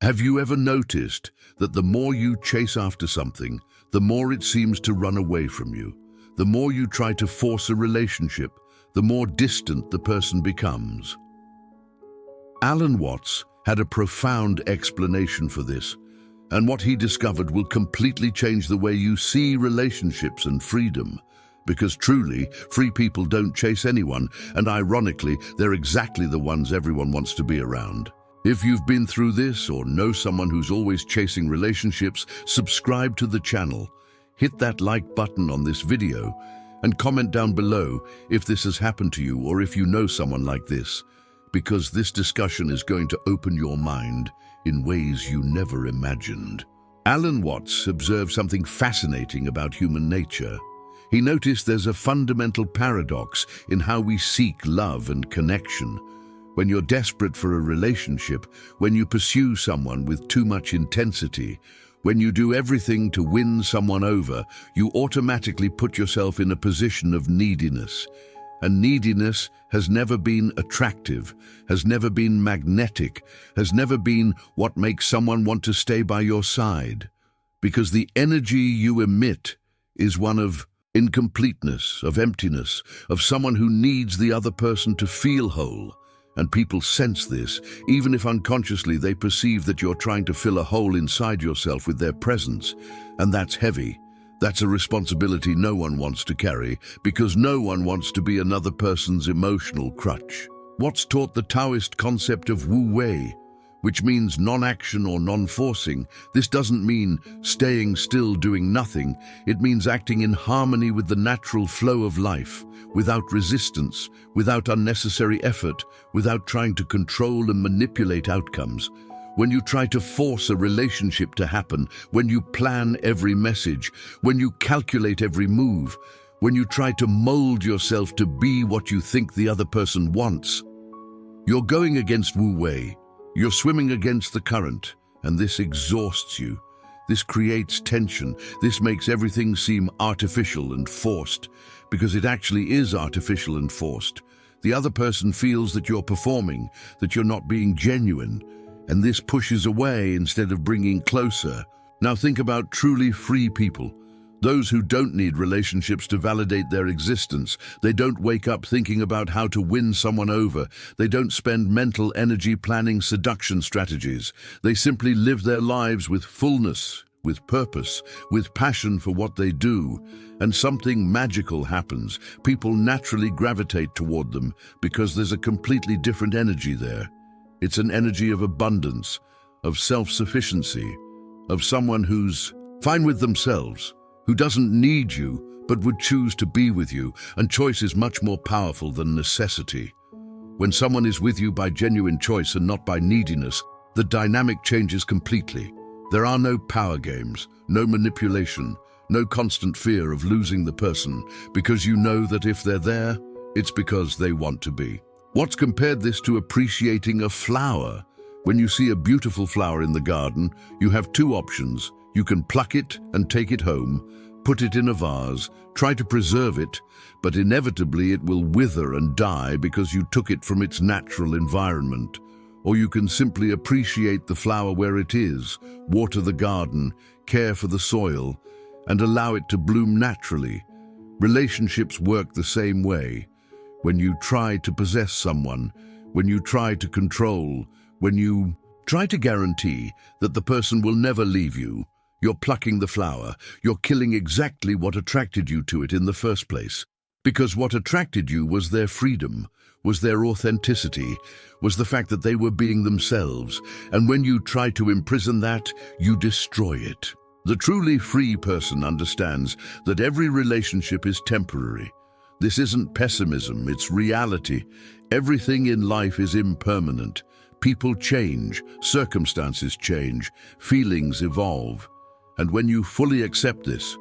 Have you ever noticed that the more you chase after something, the more it seems to run away from you? The more you try to force a relationship, the more distant the person becomes. Alan Watts had a profound explanation for this, and what he discovered will completely change the way you see relationships and freedom. Because truly, free people don't chase anyone, and ironically, they're exactly the ones everyone wants to be around. If you've been through this or know someone who's always chasing relationships, subscribe to the channel, hit that like button on this video, and comment down below if this has happened to you or if you know someone like this, because this discussion is going to open your mind in ways you never imagined. Alan Watts observed something fascinating about human nature. He noticed there's a fundamental paradox in how we seek love and connection. When you're desperate for a relationship, when you pursue someone with too much intensity, when you do everything to win someone over, you automatically put yourself in a position of neediness. And neediness has never been attractive, has never been magnetic, has never been what makes someone want to stay by your side. Because the energy you emit is one of incompleteness, of emptiness, of someone who needs the other person to feel whole. And people sense this, even if unconsciously they perceive that you're trying to fill a hole inside yourself with their presence. And that's heavy. That's a responsibility no one wants to carry, because no one wants to be another person's emotional crutch. Watts taught the Taoist concept of Wu Wei, which means non-action or non-forcing. This doesn't mean staying still doing nothing. It means acting in harmony with the natural flow of life, without resistance, without unnecessary effort, without trying to control and manipulate outcomes. When you try to force a relationship to happen, when you plan every message, when you calculate every move, when you try to mold yourself to be what you think the other person wants, you're going against Wu Wei. You're swimming against the current, and this exhausts you. This creates tension. This makes everything seem artificial and forced, because it actually is artificial and forced. The other person feels that you're performing, that you're not being genuine, and this pushes away instead of bringing closer. Now think about truly free people. Those who don't need relationships to validate their existence. They don't wake up thinking about how to win someone over. They don't spend mental energy planning seduction strategies. They simply live their lives with fullness, with purpose, with passion for what they do. And something magical happens. People naturally gravitate toward them because there's a completely different energy there. It's an energy of abundance, of self-sufficiency, of someone who's fine with themselves, who doesn't need you, but would choose to be with you, and choice is much more powerful than necessity. When someone is with you by genuine choice and not by neediness, the dynamic changes completely. There are no power games, no manipulation, no constant fear of losing the person, because you know that if they're there, it's because they want to be. Watts compared this to appreciating a flower. When you see a beautiful flower in the garden, you have two options. You can pluck it and take it home, put it in a vase, try to preserve it, but inevitably it will wither and die because you took it from its natural environment. Or you can simply appreciate the flower where it is, water the garden, care for the soil, and allow it to bloom naturally. Relationships work the same way. When you try to possess someone, when you try to control, when you try to guarantee that the person will never leave you, you're plucking the flower. You're killing exactly what attracted you to it in the first place. Because what attracted you was their freedom, was their authenticity, was the fact that they were being themselves. And when you try to imprison that, you destroy it. The truly free person understands that every relationship is temporary. This isn't pessimism, it's reality. Everything in life is impermanent. People change, circumstances change, feelings evolve. And when you fully accept this,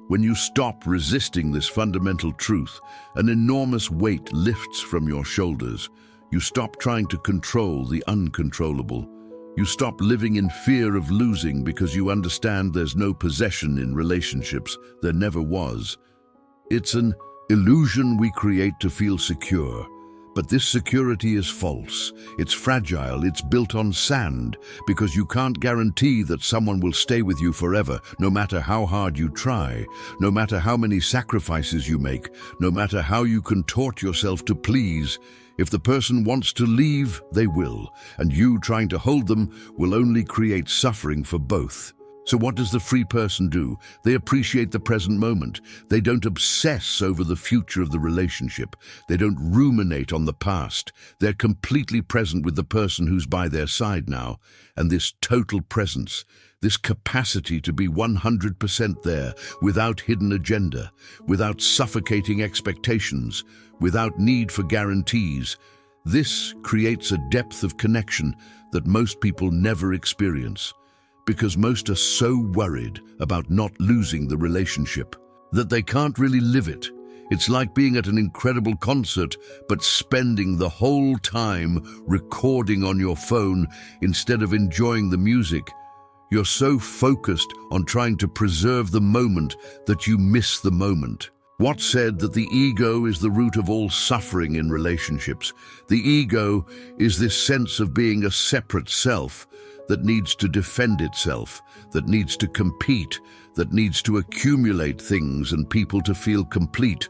when you stop resisting this fundamental truth, an enormous weight lifts from your shoulders. You stop trying to control the uncontrollable. You stop living in fear of losing because you understand there's no possession in relationships. There never was. It's an illusion we create to feel secure, But this security is false. It's fragile, it's built on sand, because you can't guarantee that someone will stay with you forever, no matter how hard you try, no matter how many sacrifices you make, no matter how you contort yourself to please. If the person wants to leave, they will, and you trying to hold them will only create suffering for both. So what does the free person do? They appreciate the present moment. They don't obsess over the future of the relationship. They don't ruminate on the past. They're completely present with the person who's by their side now. And this total presence, this capacity to be 100% there, without hidden agenda, without suffocating expectations, without need for guarantees, this creates a depth of connection that most people never experience. Because most are so worried about not losing the relationship that they can't really live it. It's like being at an incredible concert, but spending the whole time recording on your phone instead of enjoying the music. You're so focused on trying to preserve the moment that you miss the moment. Watt said that the ego is the root of all suffering in relationships. The ego is this sense of being a separate self that needs to defend itself, that needs to compete, that needs to accumulate things and people to feel complete.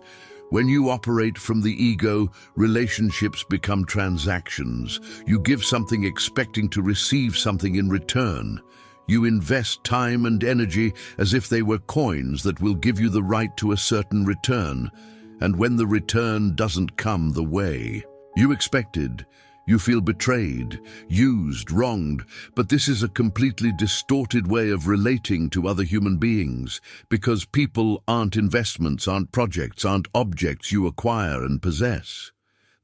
When you operate from the ego, relationships become transactions. You give something expecting to receive something in return. You invest time and energy as if they were coins that will give you the right to a certain return. And when the return doesn't come the way you expected, you feel betrayed, used, wronged, but this is a completely distorted way of relating to other human beings, because people aren't investments, aren't projects, aren't objects you acquire and possess.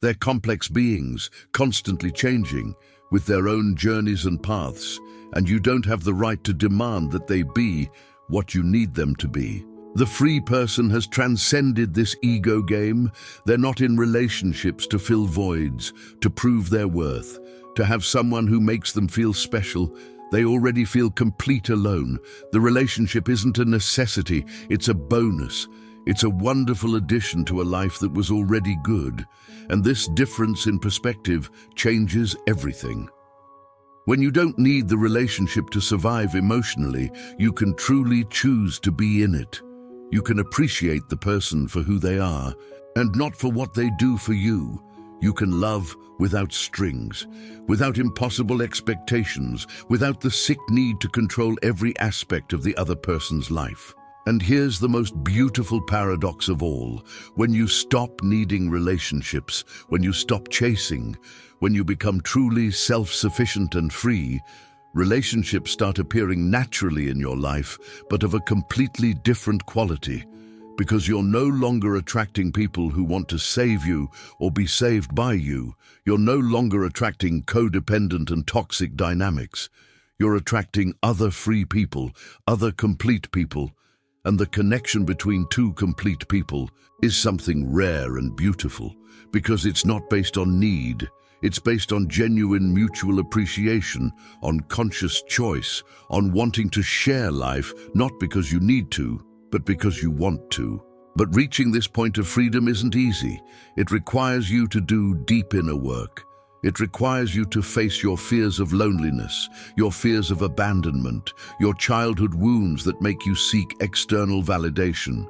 They're complex beings, constantly changing, with their own journeys and paths, and you don't have the right to demand that they be what you need them to be. The free person has transcended this ego game. They're not in relationships to fill voids, to prove their worth, to have someone who makes them feel special. They already feel complete alone. The relationship isn't a necessity, it's a bonus. It's a wonderful addition to a life that was already good. And this difference in perspective changes everything. When you don't need the relationship to survive emotionally, you can truly choose to be in it. You can appreciate the person for who they are, and not for what they do for you. You can love without strings, without impossible expectations, without the sick need to control every aspect of the other person's life. And here's the most beautiful paradox of all. When you stop needing relationships, when you stop chasing, when you become truly self-sufficient and free, relationships start appearing naturally in your life, but of a completely different quality, because you're no longer attracting people who want to save you or be saved by you. You're no longer attracting codependent and toxic dynamics. You're attracting other free people, other complete people, and the connection between two complete people is something rare and beautiful, because it's not based on need. It's based on genuine mutual appreciation, on conscious choice, on wanting to share life, not because you need to, but because you want to. But reaching this point of freedom isn't easy. It requires you to do deep inner work. It requires you to face your fears of loneliness, your fears of abandonment, your childhood wounds that make you seek external validation.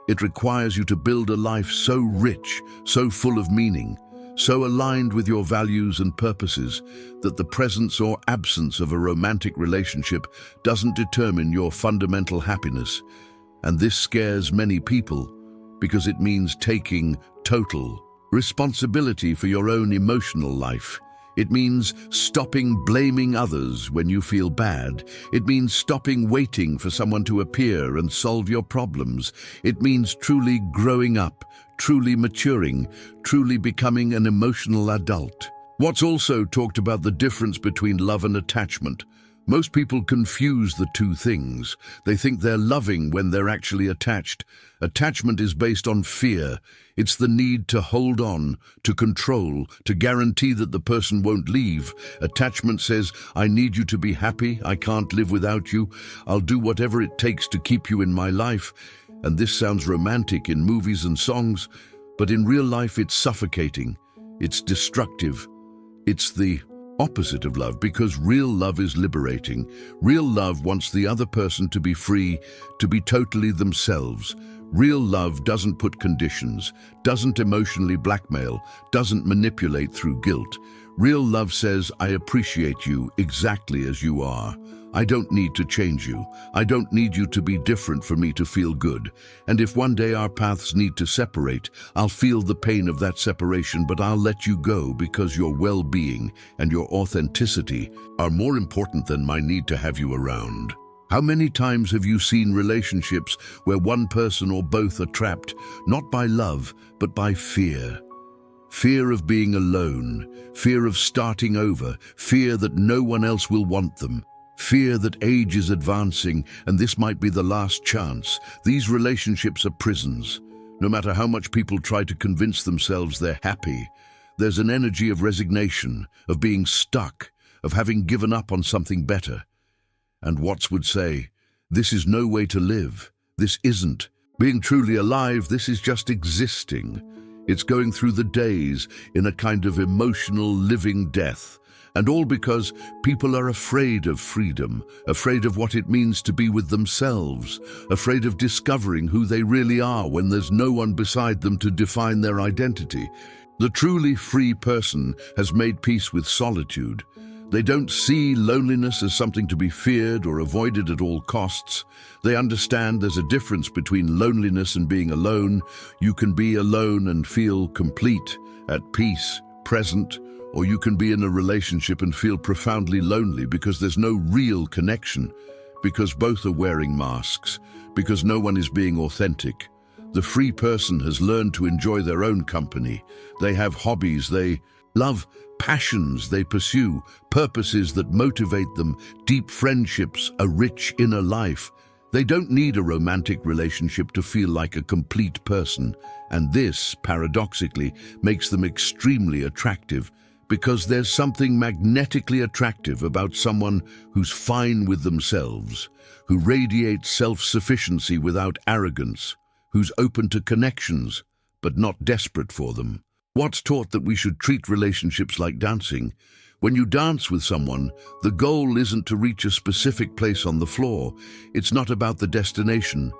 It requires you to build a life so rich, so full of meaning, so aligned with your values and purposes that the presence or absence of a romantic relationship doesn't determine your fundamental happiness. And this scares many people because it means taking total responsibility for your own emotional life. It means stopping blaming others when you feel bad. It means stopping waiting for someone to appear and solve your problems. It means truly growing up, truly maturing, truly becoming an emotional adult. Watts also talked about the difference between love and attachment. Most people confuse the two things. They think they're loving when they're actually attached. Attachment is based on fear. It's the need to hold on, to control, to guarantee that the person won't leave. Attachment says, I need you to be happy, I can't live without you, I'll do whatever it takes to keep you in my life. And this sounds romantic in movies and songs, but in real life it's suffocating. It's destructive. It's the opposite of love, because real love is liberating. Real love wants the other person to be free, to be totally themselves. Real love doesn't put conditions, doesn't emotionally blackmail, doesn't manipulate through guilt. Real love says, I appreciate you exactly as you are. I don't need to change you. I don't need you to be different for me to feel good. And if one day our paths need to separate, I'll feel the pain of that separation, but I'll let you go because your well-being and your authenticity are more important than my need to have you around. How many times have you seen relationships where one person or both are trapped, not by love, but by fear? Fear of being alone, fear of starting over, fear that no one else will want them. Fear that age is advancing and this might be the last chance. These relationships are prisons. No matter how much people try to convince themselves they're happy, there's an energy of resignation, of being stuck, of having given up on something better. And Watts would say, this is no way to live. This isn't being truly alive. This is just existing. It's going through the days in a kind of emotional living death. And all because people are afraid of freedom, afraid of what it means to be with themselves, afraid of discovering who they really are when there's no one beside them to define their identity. The truly free person has made peace with solitude. They don't see loneliness as something to be feared or avoided at all costs. They understand there's a difference between loneliness and being alone. You can be alone and feel complete, at peace, present, or you can be in a relationship and feel profoundly lonely because there's no real connection, because both are wearing masks, because no one is being authentic. The free person has learned to enjoy their own company. They have hobbies they love, passions they pursue, purposes that motivate them, deep friendships, a rich inner life. They don't need a romantic relationship to feel like a complete person, and this, paradoxically, makes them extremely attractive, because there's something magnetically attractive about someone who's fine with themselves, who radiates self-sufficiency without arrogance, who's open to connections, but not desperate for them. Watts taught that we should treat relationships like dancing. When you dance with someone, the goal isn't to reach a specific place on the floor. It's not about the destination.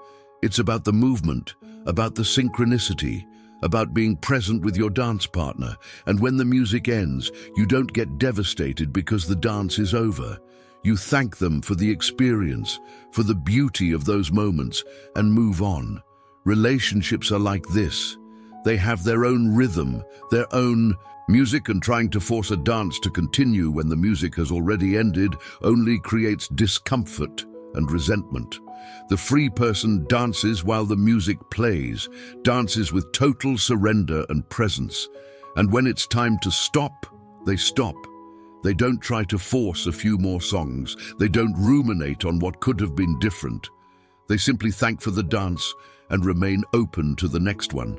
It's about the movement, about the synchronicity, about being present with your dance partner. And when the music ends, you don't get devastated because the dance is over. You thank them for the experience, for the beauty of those moments, and move on. Relationships are like this. They have their own rhythm, their own music, and trying to force a dance to continue when the music has already ended only creates discomfort and resentment. The free person dances while the music plays, dances with total surrender and presence. And when it's time to stop, they stop. They don't try to force a few more songs. They don't ruminate on what could have been different. They simply thank for the dance and remain open to the next one,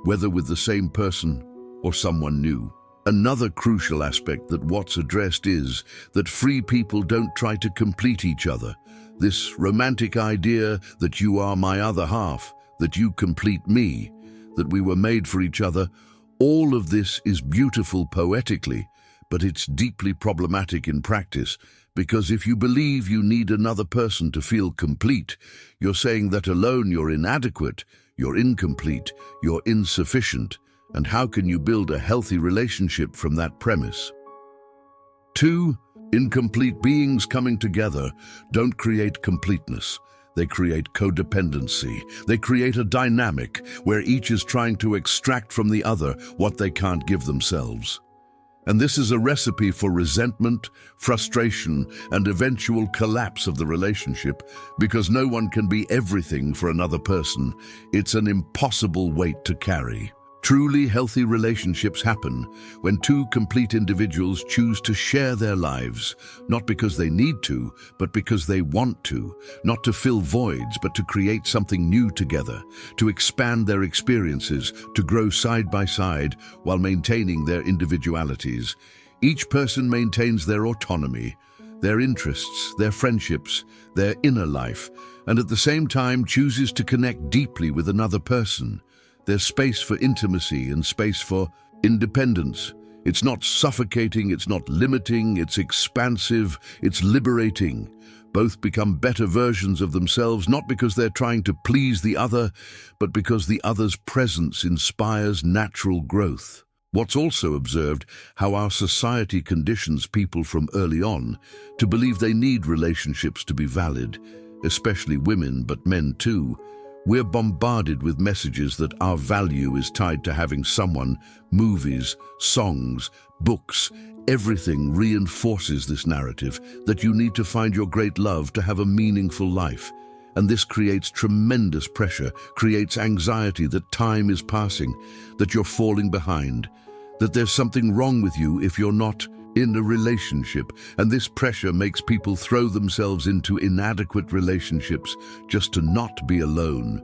whether with the same person or someone new. Another crucial aspect that Watts addressed is that free people don't try to complete each other. This romantic idea that you are my other half, that you complete me, that we were made for each other, all of this is beautiful poetically, but it's deeply problematic in practice, because if you believe you need another person to feel complete, you're saying that alone you're inadequate, you're incomplete, you're insufficient. And how can you build a healthy relationship from that premise? 2. Incomplete beings coming together don't create completeness. They create codependency. They create a dynamic where each is trying to extract from the other what they can't give themselves. And this is a recipe for resentment, frustration, and eventual collapse of the relationship, because no one can be everything for another person. It's an impossible weight to carry. Truly healthy relationships happen when two complete individuals choose to share their lives, not because they need to, but because they want to, not to fill voids, but to create something new together, to expand their experiences, to grow side by side while maintaining their individualities. Each person maintains their autonomy, their interests, their friendships, their inner life, and at the same time chooses to connect deeply with another person. There's space for intimacy and space for independence. It's not suffocating, it's not limiting, it's expansive, it's liberating. Both become better versions of themselves, not because they're trying to please the other, but because the other's presence inspires natural growth. What's also observed, how our society conditions people from early on to believe they need relationships to be valid, especially women, but men too. We're bombarded with messages that our value is tied to having someone. Movies, songs, books, everything reinforces this narrative that you need to find your great love to have a meaningful life. And this creates tremendous pressure, creates anxiety that time is passing, that you're falling behind, that there's something wrong with you if you're not in a relationship. And this pressure makes people throw themselves into inadequate relationships just to not be alone,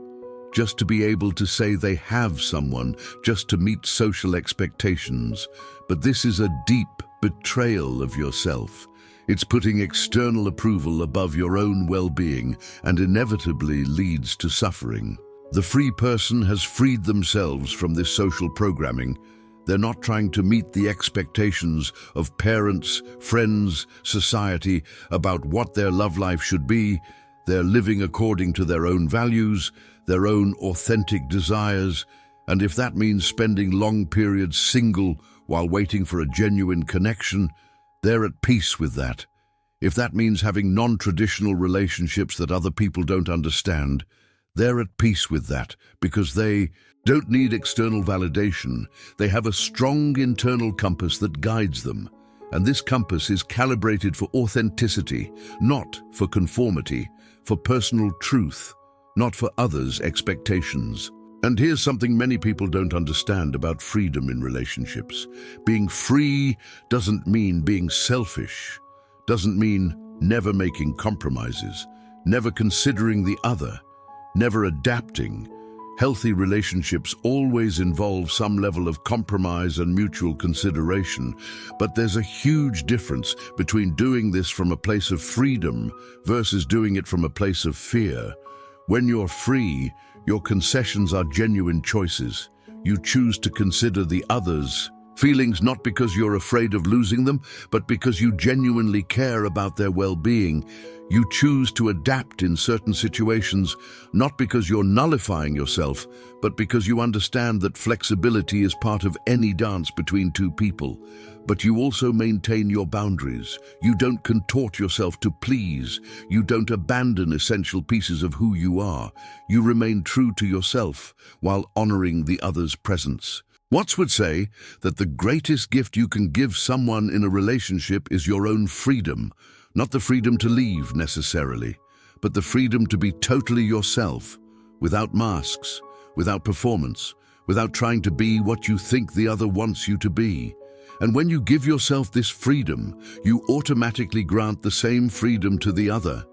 just to be able to say they have someone, just to meet social expectations. But this is a deep betrayal of yourself. It's putting external approval above your own well-being and inevitably leads to suffering. The free person has freed themselves from this social programming. They're not trying to meet the expectations of parents, friends, society about what their love life should be. They're living according to their own values, their own authentic desires, and if that means spending long periods single while waiting for a genuine connection, they're at peace with that. If that means having non-traditional relationships that other people don't understand, they're at peace with that because they don't need external validation. They have a strong internal compass that guides them. And this compass is calibrated for authenticity, not for conformity, for personal truth, not for others' expectations. And here's something many people don't understand about freedom in relationships. Being free doesn't mean being selfish, doesn't mean never making compromises, never considering the other, never adapting. Healthy relationships always involve some level of compromise and mutual consideration, but there's a huge difference between doing this from a place of freedom versus doing it from a place of fear. When you're free, your concessions are genuine choices. You choose to consider the other's feelings not because you're afraid of losing them, but because you genuinely care about their well-being. You choose to adapt in certain situations, not because you're nullifying yourself, but because you understand that flexibility is part of any dance between two people. But you also maintain your boundaries. You don't contort yourself to please. You don't abandon essential pieces of who you are. You remain true to yourself while honoring the other's presence. Watts would say that the greatest gift you can give someone in a relationship is your own freedom. Not the freedom to leave necessarily, but the freedom to be totally yourself, without masks, without performance, without trying to be what you think the other wants you to be. And when you give yourself this freedom, you automatically grant the same freedom to the other.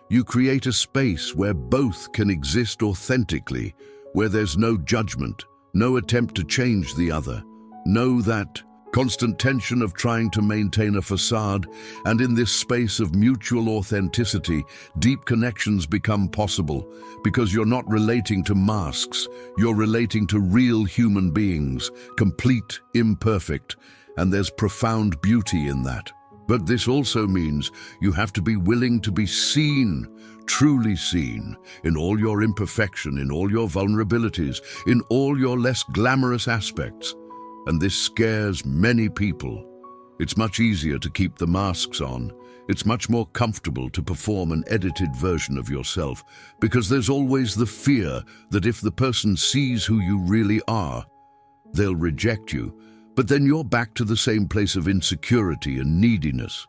You create a space where both can exist authentically, where there's no judgment, no attempt to change the other. Know that constant tension of trying to maintain a facade, and in this space of mutual authenticity, deep connections become possible because you're not relating to masks, you're relating to real human beings, complete, imperfect, and there's profound beauty in that. But this also means you have to be willing to be seen, truly seen, in all your imperfection, in all your vulnerabilities, in all your less glamorous aspects. And this scares many people. It's much easier to keep the masks on. It's much more comfortable to perform an edited version of yourself because there's always the fear that if the person sees who you really are, they'll reject you. But then you're back to the same place of insecurity and neediness.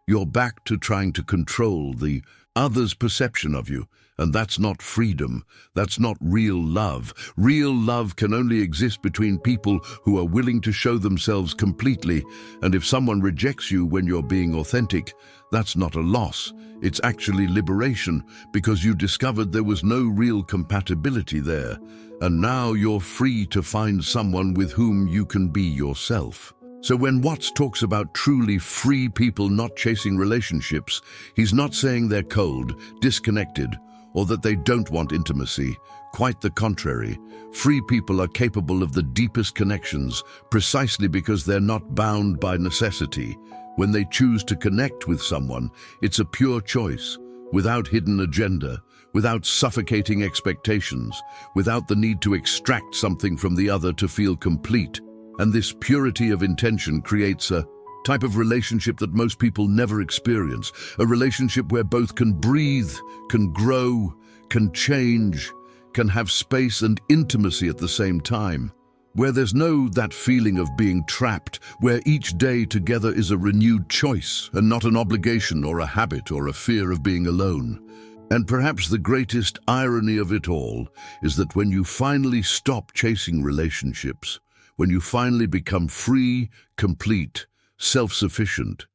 You're back to trying to control the other's perception of you, and that's not freedom. That's not real love. Real love can only exist between people who are willing to show themselves completely, and if someone rejects you when you're being authentic, that's not a loss. It's actually liberation, because you discovered there was no real compatibility there, and now you're free to find someone with whom you can be yourself. So when Watts talks about truly free people not chasing relationships, he's not saying they're cold, disconnected, or that they don't want intimacy. Quite the contrary. Free people are capable of the deepest connections precisely because they're not bound by necessity. When they choose to connect with someone, it's a pure choice, without hidden agenda, without suffocating expectations, without the need to extract something from the other to feel complete. And this purity of intention creates a type of relationship that most people never experience, a relationship where both can breathe, can grow, can change, can have space and intimacy at the same time, where there's that feeling of being trapped, where each day together is a renewed choice and not an obligation or a habit or a fear of being alone. And perhaps the greatest irony of it all is that when you finally stop chasing relationships, when you finally become free, complete, self-sufficient,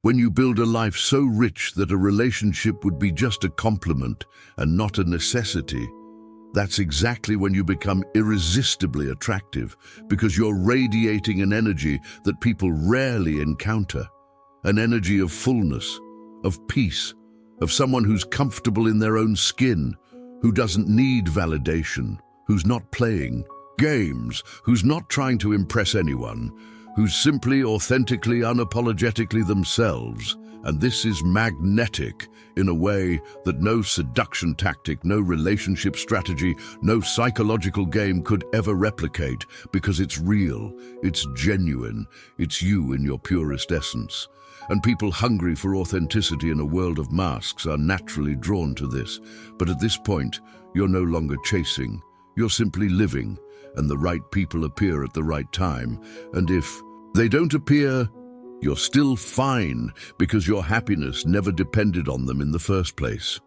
when you build a life so rich that a relationship would be just a complement and not a necessity, that's exactly when you become irresistibly attractive, because you're radiating an energy that people rarely encounter, an energy of fullness, of peace, of someone who's comfortable in their own skin, who doesn't need validation, who's not playing games, who's not trying to impress anyone, who's simply, authentically, unapologetically themselves. And this is magnetic in a way that no seduction tactic, no relationship strategy, no psychological game could ever replicate, because it's real, it's genuine, it's you in your purest essence. And people hungry for authenticity in a world of masks are naturally drawn to this. But at this point, you're no longer chasing, you're simply living, and the right people appear at the right time. And if they don't appear, you're still fine, because your happiness never depended on them in the first place.